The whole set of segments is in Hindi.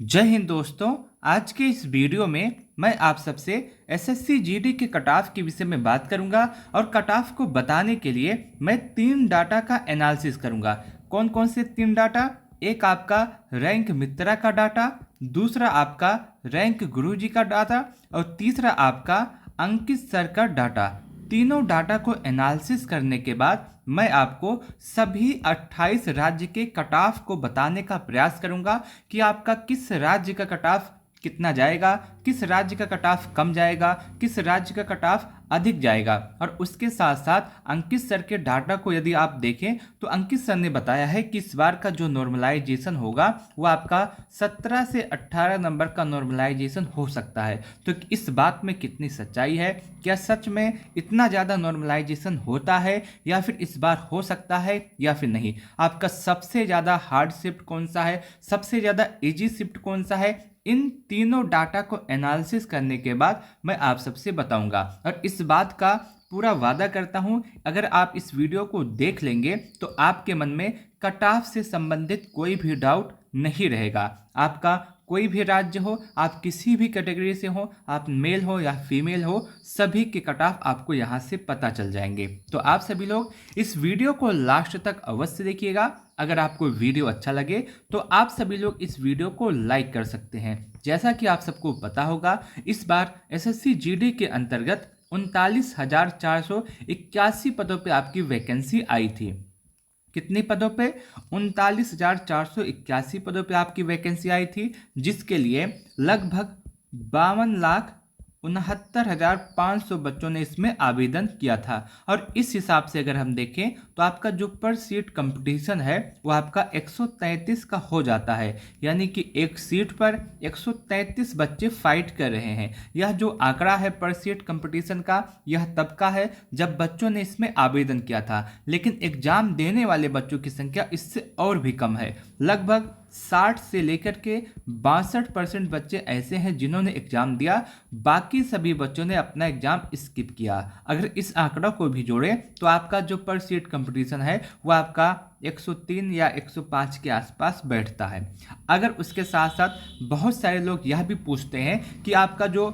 जय हिंद दोस्तों। आज के इस वीडियो में मैं आप सबसे एसएससी जीडी के कट ऑफ के विषय में बात करूंगा और कट ऑफ को बताने के लिए मैं 3 डाटा का एनालिसिस करूंगा। कौन कौन से 3 डाटा? एक आपका रैंक मित्रा का डाटा, दूसरा आपका रैंक गुरुजी का डाटा और तीसरा आपका अंकित सर का डाटा। तीनों डाटा को एनालिसिस करने के बाद मैं आपको सभी 28 राज्य के कट ऑफ को बताने का प्रयास करूंगा कि आपका किस राज्य का कट ऑफ कितना जाएगा, किस राज्य का कट ऑफ कम जाएगा, किस राज्य का कट ऑफ अधिक जाएगा। और उसके साथ साथ अंकित सर के डाटा को यदि आप देखें तो अंकित सर ने बताया है कि इस बार का जो नॉर्मलाइजेशन होगा वो आपका 17 से 18 नंबर का नॉर्मलाइजेशन हो सकता है। तो इस बात में कितनी सच्चाई है? क्या सच में इतना ज़्यादा नॉर्मलाइजेशन होता है या फिर इस बार हो सकता है या फिर नहीं? आपका सबसे ज़्यादा हार्ड शिफ्ट कौन सा है, सबसे ज़्यादा इजी शिफ्ट कौन सा है? इन तीनों डाटा को एनालिसिस करने के बाद मैं आप सबसे बताऊंगा और इस बात का पूरा वादा करता हूं, अगर आप इस वीडियो को देख लेंगे तो आपके मन में कट ऑफ से संबंधित कोई भी डाउट नहीं रहेगा। आपका कोई भी राज्य हो, आप किसी भी कैटेगरी से हो, आप मेल हो या फीमेल हो, सभी के कट ऑफ आपको यहाँ से पता चल जाएंगे। तो आप सभी लोग इस वीडियो को लास्ट तक अवश्य देखिएगा। अगर आपको वीडियो अच्छा लगे तो आप सभी लोग इस वीडियो को लाइक कर सकते हैं। जैसा कि आप सबको पता होगा, इस बार एसएससी जीडी के अंतर्गत 39,481 पदों पे आपकी वैकेंसी आई थी। कितने पदों पे? 39,481 पदों पे आपकी वैकेंसी आई थी, जिसके लिए लगभग 52,69,500 बच्चों ने इसमें आवेदन किया था। और इस हिसाब से अगर हम देखें तो आपका जो पर सीट कंपटीशन है वो आपका 133 का हो जाता है, यानी कि एक सीट पर 133 बच्चे फाइट कर रहे हैं। यह जो आंकड़ा है पर सीट कंपटीशन का, यह तब का है जब बच्चों ने इसमें आवेदन किया था, लेकिन एग्जाम देने वाले बच्चों की संख्या इससे और भी कम है। लगभग 60 से लेकर के 62% बच्चे ऐसे हैं जिन्होंने एग्जाम दिया, बाकी सभी बच्चों ने अपना एग्जाम स्किप किया। अगर इस आंकड़ा को भी जोड़ें तो आपका जो पर सीट कंपटीशन है वो आपका 103 या 105 के आसपास बैठता है। अगर उसके साथ साथ बहुत सारे लोग यह भी पूछते हैं कि आपका जो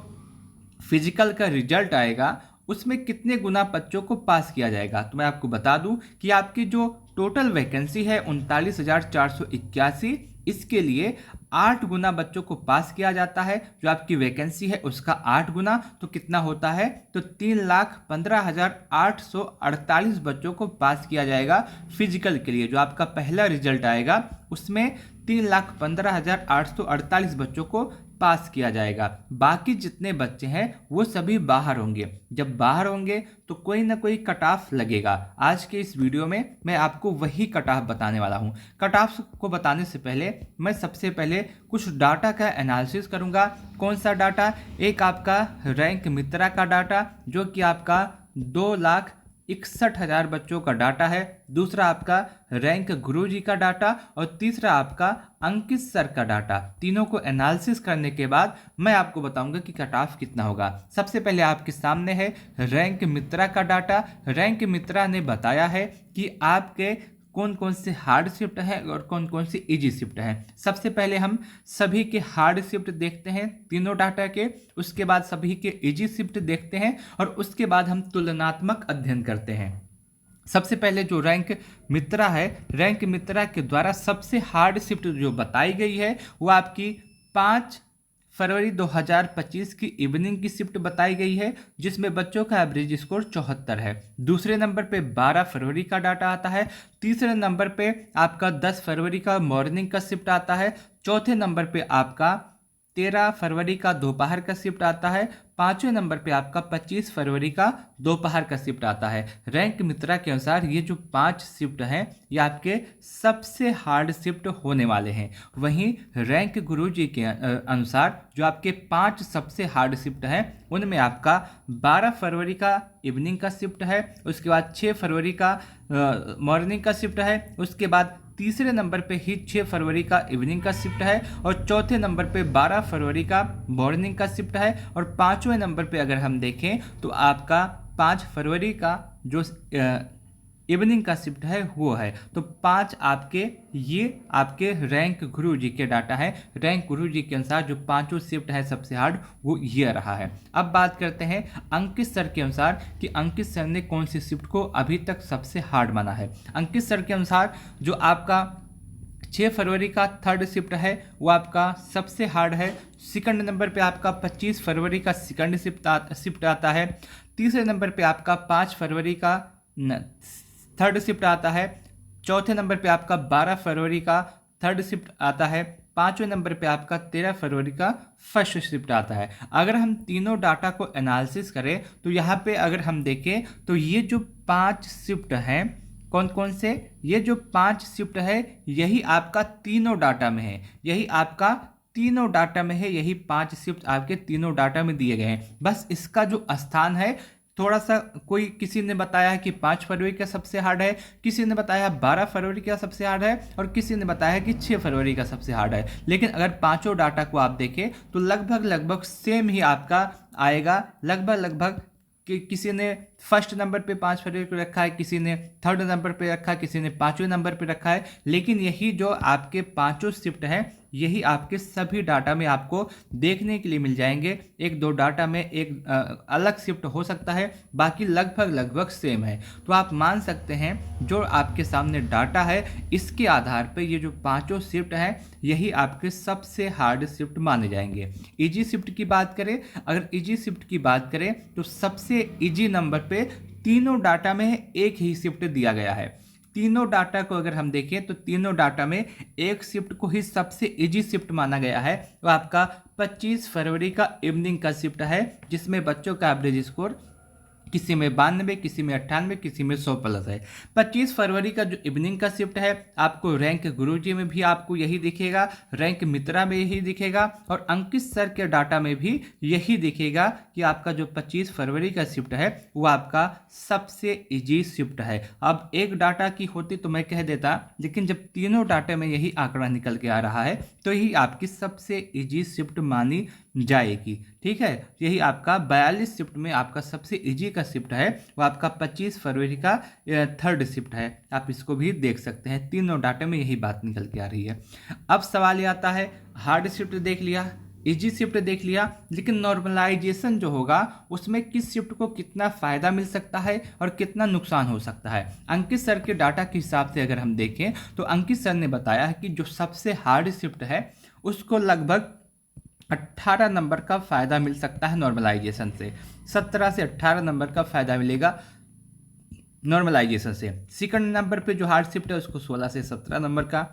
फिजिकल का रिजल्ट आएगा उसमें कितने गुना बच्चों को पास किया जाएगा, तो मैं आपको बता दूं कि आपकी जो टोटल वैकेंसी है 39,481, इसके लिए 8 गुना बच्चों को पास किया जाता है। जो आपकी वैकेंसी है उसका 8 गुना तो कितना होता है? तो 3,15,848 बच्चों को पास किया जाएगा फिजिकल के लिए। जो आपका पहला रिजल्ट आएगा उसमें 3,15,848 बच्चों को पास किया जाएगा। बाकी जितने बच्चे हैं वो सभी बाहर होंगे। जब बाहर होंगे तो कोई ना कोई कट ऑफ लगेगा। आज के इस वीडियो में मैं आपको वही कट ऑफ बताने वाला हूँ। कट ऑफ को बताने से पहले मैं सबसे पहले कुछ डाटा का एनालिसिस करूँगा। कौन सा डाटा? एक आपका रैंक मित्रा का डाटा जो कि आपका 2,61,000 बच्चों का डाटा है, दूसरा आपका रैंक गुरुजी का डाटा और तीसरा आपका अंकित सर का डाटा। तीनों को एनालिसिस करने के बाद मैं आपको बताऊंगा कि कट ऑफ कितना होगा। सबसे पहले आपके सामने है रैंक मित्रा का डाटा। रैंक मित्रा ने बताया है कि आपके कौन कौन से हार्ड शिफ्ट हैं और कौन कौन सी इजी शिफ्ट हैं। सबसे पहले हम सभी के हार्ड शिफ्ट देखते हैं तीनों डाटा के, उसके बाद सभी के इजी शिफ्ट देखते हैं और उसके बाद हम तुलनात्मक अध्ययन करते हैं। सबसे पहले जो रैंक मित्रा है, रैंक मित्रा के द्वारा सबसे हार्ड शिफ्ट जो बताई गई है वो आपकी 5 फरवरी 2025 की इवनिंग की शिफ्ट बताई गई है, जिसमें बच्चों का एवरेज स्कोर 74 है। दूसरे नंबर पे 12 फरवरी का डाटा आता है। तीसरे नंबर पे आपका 10 फरवरी का मॉर्निंग का शिफ्ट आता है। चौथे नंबर पे आपका 13 फरवरी का दोपहर का शिफ्ट आता है। पांचवें नंबर पे आपका 25 फरवरी का दोपहर का शिफ्ट आता है। रैंक मित्रा के अनुसार ये जो 5 शिफ्ट हैं ये आपके सबसे हार्ड शिफ्ट होने वाले हैं। वहीं रैंक गुरुजी के अनुसार जो आपके 5 सबसे हार्ड शिफ्ट हैं उनमें आपका 12 फरवरी का इवनिंग का शिफ्ट है, उसके बाद 6 फरवरी का मॉर्निंग का शिफ्ट है, उसके बाद तीसरे नंबर पे ही 6 फरवरी का इवनिंग का शिफ्ट है और चौथे नंबर पे 12 फरवरी का मॉर्निंग का शिफ्ट है और पांचवें नंबर पे अगर हम देखें तो आपका 5 फरवरी का जो इवनिंग का शिफ्ट है वो है। तो 5 आपके ये आपके रैंक गुरुजी के डाटा है। रैंक गुरुजी के अनुसार जो पांचों शिफ्ट है सबसे हार्ड वो ये रहा है। अब बात करते हैं अंकित सर के अनुसार कि अंकित सर ने कौन सी शिफ्ट को अभी तक सबसे हार्ड माना है। अंकित सर के अनुसार जो आपका 6 फरवरी का थर्ड शिफ्ट है वो आपका सबसे हार्ड है। सेकंड नंबर पे आपका 25 फरवरी का सेकंड शिफ्ट आता है। तीसरे नंबर पे आपका 5 फरवरी का थर्ड शिफ्ट आता है। चौथे नंबर पे आपका 12 फरवरी का थर्ड शिफ्ट आता है। पांचवें नंबर पे आपका 13 फरवरी का फर्स्ट शिफ्ट आता है। अगर हम तीनों डाटा को एनालिसिस करें तो यहाँ पे अगर हम देखें तो ये जो 5 शिफ्ट हैं कौन कौन से, ये जो 5 शिफ्ट है यही आपका तीनों डाटा में है, यही आपका तीनों डाटा में है, यही 5 शिफ्ट आपके तीनों डाटा में दिए गए हैं। बस इसका जो स्थान है थोड़ा सा, कोई किसी ने बताया है कि 5 फरवरी का सबसे हार्ड है, किसी ने बताया 12 फरवरी का सबसे हार्ड है और किसी ने बताया कि 6 फरवरी का सबसे हार्ड है। लेकिन अगर पांचों डाटा को आप देखें तो लगभग सेम ही आपका आएगा। लगभग किसी ने फर्स्ट नंबर पे 5 फरवरी को रखा है, किसी ने थर्ड नंबर पे रखा है, किसी ने पांचवें नंबर पे रखा है। लेकिन यही जो आपके पांचों शिफ्ट हैं यही आपके सभी डाटा में आपको देखने के लिए मिल जाएंगे। एक दो डाटा में एक अलग शिफ्ट हो सकता है, बाकी लगभग सेम है। तो आप मान सकते हैं जो आपके सामने डाटा है इसके आधार पर ये जो पांचों शिफ्ट हैं यही आपके सबसे हार्ड शिफ्ट माने जाएंगे। इजी शिफ्ट की बात करें, अगर इजी शिफ्ट की बात करें तो सबसे इजी नंबर पे तीनों डाटा में एक ही शिफ्ट दिया गया है। तीनों डाटा को अगर हम देखें तो तीनों डाटा में एक शिफ्ट को ही सबसे इजी शिफ्ट माना गया है। वो आपका 25 फरवरी का इवनिंग का शिफ्ट है, जिसमें बच्चों का एवरेज स्कोर किसी में 92, किसी में 98, किसी में 100 प्लस है। 25 फरवरी का जो इवनिंग का शिफ्ट है आपको रैंक गुरुजी में भी आपको यही दिखेगा, रैंक मित्रा में यही दिखेगा और अंकित सर के डाटा में भी यही दिखेगा कि आपका जो 25 फरवरी का शिफ्ट है वो आपका सबसे इजी शिफ्ट है। अब एक डाटा की होती तो मैं कह देता, लेकिन जब तीनों डाटा में यही आंकड़ा निकल के आ रहा है तो यही आपकी सबसे इजी शिफ्ट मानी जाएगी। ठीक है, यही आपका 42 शिफ्ट में आपका सबसे इजी का शिफ्ट है वो आपका 25 फरवरी का थर्ड शिफ्ट है। आप इसको भी देख सकते हैं, तीनों डाटा में यही बात निकल के आ रही है। अब सवाल ये आता है, हार्ड शिफ्ट देख लिया, इजी शिफ्ट देख लिया, लेकिन नॉर्मलाइजेशन जो होगा उसमें किस शिफ्ट को कितना फ़ायदा मिल सकता है और कितना नुकसान हो सकता है। अंकित सर के डाटा के हिसाब से अगर हम देखें तो अंकित सर ने बताया है कि जो सबसे हार्ड शिफ्ट है उसको लगभग 18 नंबर का फ़ायदा मिल सकता है नॉर्मलाइजेशन से। 17 से 18 नंबर का फ़ायदा मिलेगा नॉर्मलाइजेशन से। सेकंड नंबर पे जो हार्ड शिफ्ट है उसको 16 से 17 नंबर का,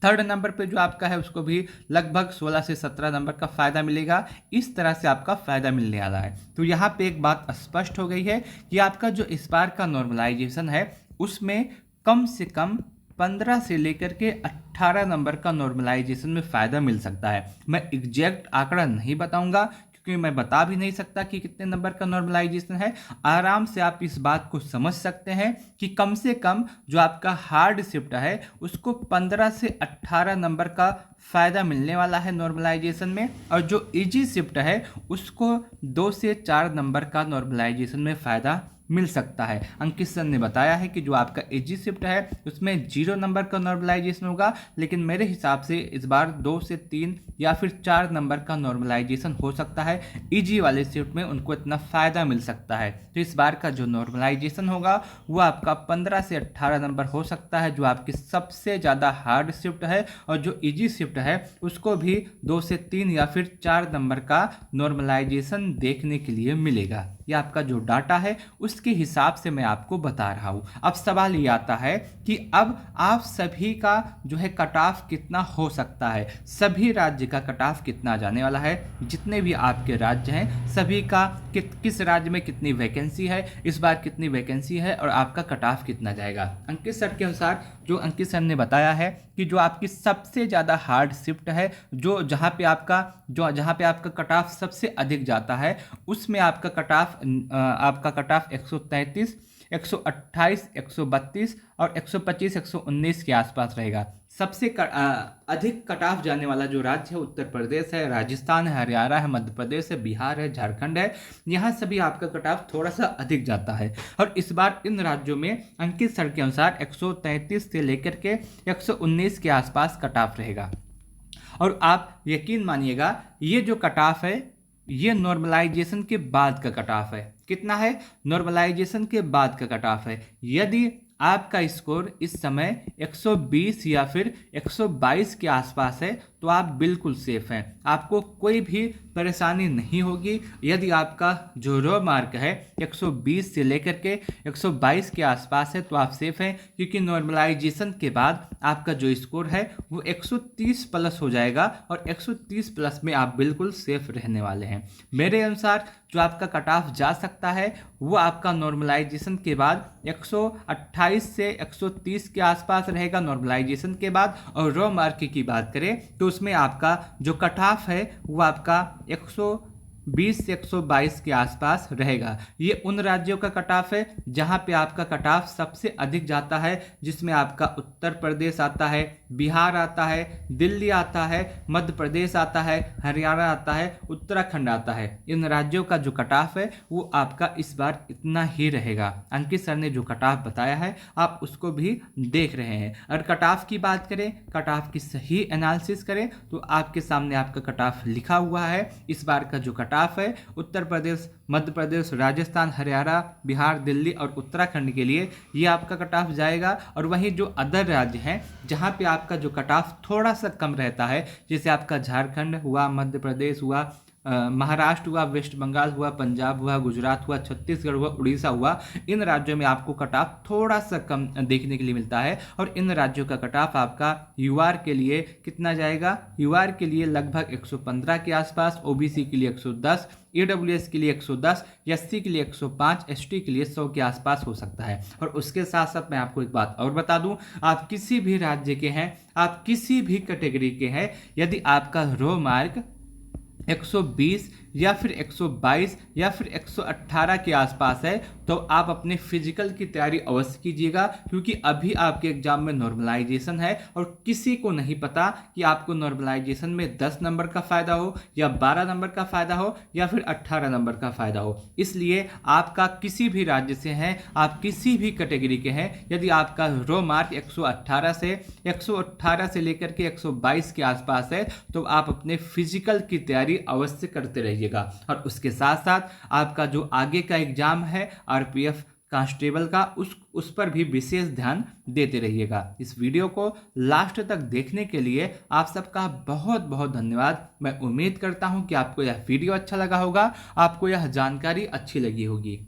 थर्ड नंबर पे जो आपका है उसको भी लगभग 16 से 17 नंबर का फ़ायदा मिलेगा। इस तरह से आपका फ़ायदा मिलने वाला है। तो यहाँ पे एक बात स्पष्ट हो गई है कि आपका जो इस बार का नॉर्मलाइजेशन है उसमें कम से कम 15 से लेकर के 18 नंबर का नॉर्मलाइजेशन में फ़ायदा मिल सकता है। मैं एग्जैक्ट आंकड़ा नहीं बताऊंगा क्योंकि मैं बता भी नहीं सकता कि कितने नंबर का नॉर्मलाइजेशन है। आराम से आप इस बात को समझ सकते हैं कि कम से कम जो आपका हार्ड शिफ्ट है उसको 15 से 18 नंबर का फ़ायदा मिलने वाला है नॉर्मलाइजेशन में, और जो इजी शिफ्ट है उसको 2 से 4 नंबर का नॉर्मलाइजेशन में फ़ायदा मिल सकता है। अंकित सर ने बताया है कि जो आपका इजी शिफ्ट है उसमें 0 नंबर का नॉर्मलाइजेशन होगा, लेकिन मेरे हिसाब से इस बार 2 से 3 या फिर 4 नंबर का नॉर्मलाइजेशन हो सकता है। इजी वाले शिफ्ट में उनको इतना फ़ायदा मिल सकता है। तो इस बार का जो नॉर्मलाइजेशन होगा वो आपका 15 से 18 नंबर हो सकता है, जो आपकी सबसे ज़्यादा हार्ड शिफ्ट है, और जो इजी शिफ्ट है उसको भी 2 से 3 या फिर 4 नंबर का नॉर्मलाइजेशन देखने के लिए मिलेगा। ये आपका जो डाटा है उसके हिसाब से मैं आपको बता रहा हूँ। अब सवाल ये आता है कि अब आप सभी का जो है कट ऑफ कितना हो सकता है, सभी राज्य का कट ऑफ कितना जाने वाला है, जितने भी आपके राज्य हैं सभी का किस राज्य में कितनी वैकेंसी है, इस बार कितनी वैकेंसी है और आपका कट ऑफ कितना जाएगा। अंकित सर के अनुसार जो अंकित सर ने बताया है कि जो आपकी सबसे ज़्यादा हार्ड शिफ्ट है, जो जहाँ पे आपका कट ऑफ सबसे अधिक जाता है उसमें आपका कट ऑफ 133, 128, 132 और 125, 119 के आसपास रहेगा। सबसे अधिक कट ऑफ जाने वाला जो राज्य है उत्तर प्रदेश है, राजस्थान है, हरियाणा है, मध्य प्रदेश है, बिहार है, झारखंड है। यहाँ सभी आपका कट ऑफ थोड़ा सा अधिक जाता है। और इस बार इन राज्यों में अंकित सर के अनुसार 133 से लेकर के 119 के आसपास कट ऑफ रहेगा। और आप यकीन मानिएगा, ये जो कट ऑफ है ये नॉर्मलाइजेशन के बाद का कट ऑफ है। कितना है? नॉर्मलाइजेशन के बाद का कट ऑफ है। यदि आपका स्कोर इस समय 120 या फिर 122 के आसपास है तो आप बिल्कुल सेफ हैं, आपको कोई भी परेशानी नहीं होगी। यदि आपका जो रो मार्क है 120 से लेकर के 122 के आसपास है तो आप सेफ हैं, क्योंकि नॉर्मलाइजेशन के बाद आपका जो स्कोर है वो 130 प्लस हो जाएगा और 130 प्लस में आप बिल्कुल सेफ रहने वाले हैं। मेरे अनुसार जो आपका कट ऑफ जा सकता है वो आपका नॉर्मलाइजेशन के बाद 128 से 130 के आसपास रहेगा नॉर्मलाइजेशन के बाद। और रो मार्क की बात करें तो उसमें आपका जो कट ऑफ है वो आपका 120 से 122 के आसपास रहेगा। ये उन राज्यों का कट ऑफ है जहां पे आपका कट ऑफ सबसे अधिक जाता है, जिसमें आपका उत्तर प्रदेश आता है, बिहार आता है, दिल्ली आता है, मध्य प्रदेश आता है, हरियाणा आता है, उत्तराखंड आता है। इन राज्यों का जो कट ऑफ है वो आपका इस बार इतना ही रहेगा। अंकित सर ने जो कट ऑफ बताया है आप उसको भी देख रहे हैं। और कट ऑफ की बात करें, कट ऑफ की सही एनालिसिस करें तो आपके सामने आपका कट ऑफ लिखा हुआ है। इस बार का जो कट ऑफ है उत्तर प्रदेश, मध्य प्रदेश, राजस्थान, हरियाणा, बिहार, दिल्ली और उत्तराखंड के लिए ये आपका कट ऑफ जाएगा। और वहीं जो अदर राज्य हैं जहां पे आपका जो कट ऑफ थोड़ा सा कम रहता है, जैसे आपका झारखंड हुआ, मध्य प्रदेश हुआ, महाराष्ट्र हुआ, वेस्ट बंगाल हुआ, पंजाब हुआ, गुजरात हुआ, छत्तीसगढ़ हुआ, उड़ीसा हुआ, इन राज्यों में आपको कट ऑफ थोड़ा सा कम देखने के लिए मिलता है। और इन राज्यों का कट ऑफ आपका यूआर के लिए कितना जाएगा? यूआर के लिए लगभग 115 के आसपास, ओबीसी के लिए 110, ईडब्ल्यूएस के लिए 110, एससी के लिए 105, एसटी के लिए 100 के आसपास हो सकता है। और उसके साथ साथ मैं आपको एक बात और बता दूं, आप किसी भी राज्य के हैं, आप किसी भी कैटेगरी के हैं, यदि आपका रो मार्क 120 या फिर 122 या फिर 118 के आसपास है तो आप अपने फिजिकल की तैयारी अवश्य कीजिएगा, क्योंकि अभी आपके एग्जाम में नॉर्मलाइजेशन है और किसी को नहीं पता कि आपको नॉर्मलाइजेशन में 10 नंबर का फ़ायदा हो या 12 नंबर का फ़ायदा हो या फिर 18 नंबर का फ़ायदा हो। इसलिए आपका किसी भी राज्य से हैं, आप किसी भी कैटेगरी के हैं, यदि आपका रो मार्क 118 से लेकर के 122 के आसपास है तो आप अपने फिजिकल की तैयारी अवश्य करते रहिएगा। और उसके साथ साथ आपका जो आगे का एग्जाम है आरपीएफ कांस्टेबल का, उस पर भी विशेष ध्यान देते रहिएगा। इस वीडियो को लास्ट तक देखने के लिए आप सबका बहुत बहुत धन्यवाद। मैं उम्मीद करता हूं कि आपको यह वीडियो अच्छा लगा होगा, आपको यह जानकारी अच्छी लगी होगी।